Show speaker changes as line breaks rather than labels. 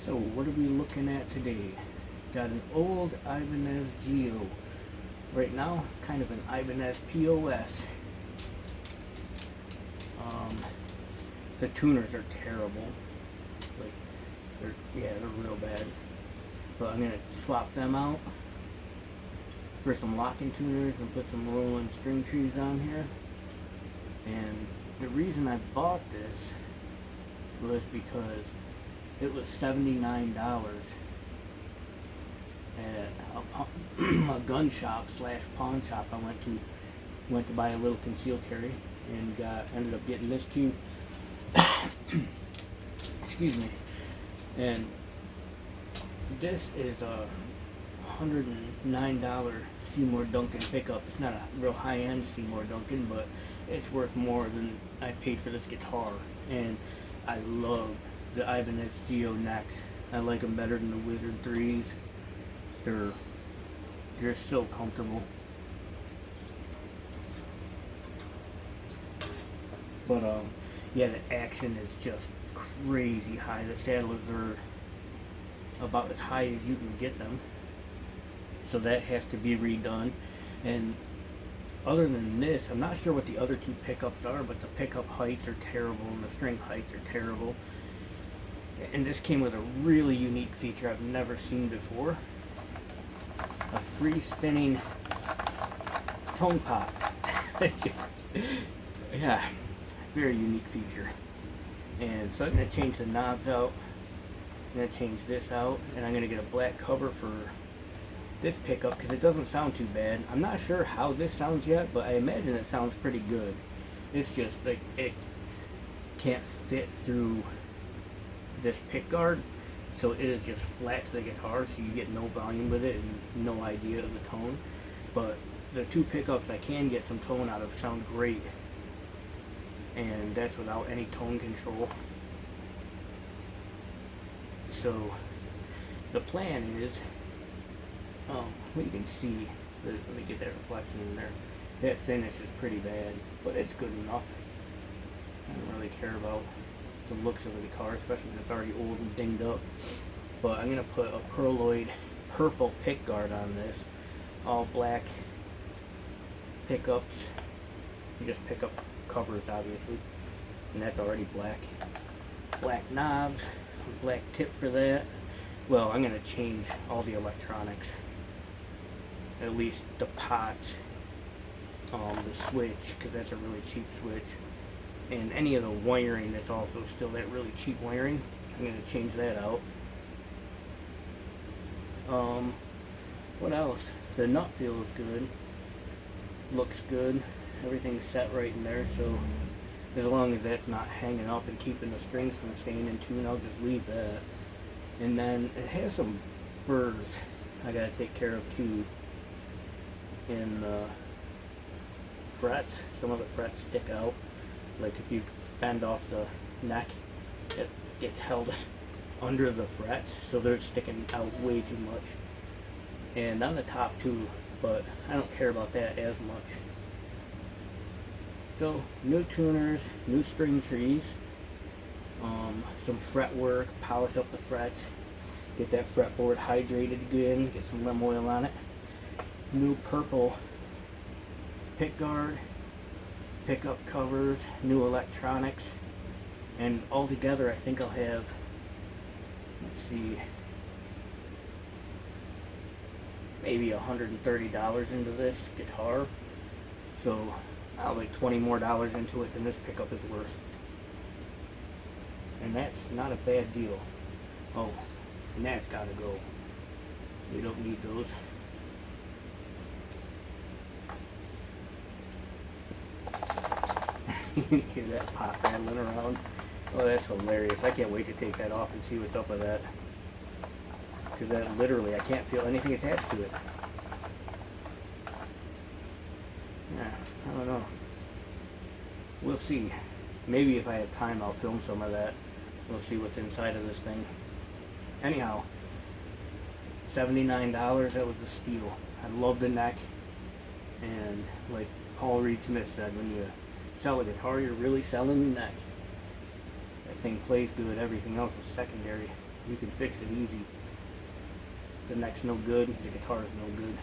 So what are we looking at today? Got an old Ibanez Geo. Right now, kind of an Ibanez POS. The tuners are terrible. Like, they're real bad. But I'm gonna swap them out for some locking tuners and put some rolling string trees on here. And the reason I bought this was because it was $79 at a gun shop slash pawn shop I went to buy a little concealed carry and ended up getting this too. Excuse me. And this is a $109 Seymour Duncan pickup. It's not a real high-end Seymour Duncan, but it's worth more than I paid for this guitar. And I love the Ibanez Geo necks. I like them better than the Wizard 3s. They're so comfortable. But yeah, the action is just crazy high. The saddles are about as high as you can get them, so that has to be redone. And other than this, I'm not sure what the other two pickups are, but the pickup heights are terrible and the string heights are terrible. And this came with a really unique feature I've never seen before: a free spinning tone pot. Yeah, very unique feature. And so I'm going to change the knobs out. I'm going to change this out, and I'm going to get a black cover for this pickup because it doesn't sound too bad. I'm not sure how this sounds yet, but I imagine it sounds pretty good. It's just like it can't fit through this pick guard, so it is just flat to the guitar, so you get no volume with it and no idea of the tone. But the two pickups I can get some tone out of sound great, and that's without any tone control. So the plan is, you can see, let me get that reflection in there. That finish is pretty bad, but it's good enough. I don't really care about the looks of the guitar, especially when it's already old and dinged up. But I'm gonna put a Pearloid purple pick guard on this, all black pickups. You just pick up covers, obviously, and that's already black. Black knobs, black tip for that. Well, I'm gonna change all the electronics, at least the pots, the switch, because that's a really cheap switch, and any of the wiring that's also still that really cheap wiring. I'm gonna change that out. What else? The nut feels good, looks good, everything's set right in there, so as long as that's not hanging up and keeping the strings from staying in tune, I'll just leave that. And then it has some burrs I gotta take care of too in the frets. Some of the frets stick out, like if you bend off the neck, it gets held under the frets, so they're sticking out way too much. And on the top too, but I don't care about that as much. So new tuners, new string trees, some fret work, polish up the frets, get that fretboard hydrated again, get some lemon oil on it. New purple pick guard, pickup covers, new electronics, and all together I think I'll have, let's see, maybe $130 into this guitar. So I'll like $20 more into it than this pickup is worth. And that's not a bad deal. Oh, and that's gotta go. We don't need those. You can hear that pot rattling around. Oh, that's hilarious. I can't wait to take that off and see what's up with that. Because that literally, I can't feel anything attached to it. Yeah, I don't know. We'll see. Maybe if I have time, I'll film some of that. We'll see what's inside of this thing. Anyhow, $79, that was a steal. I love the neck. And like Paul Reed Smith said, when you sell a guitar, you're really selling the neck. That thing plays good, everything else is secondary. You can fix it easy. The neck's no good, the guitar is no good.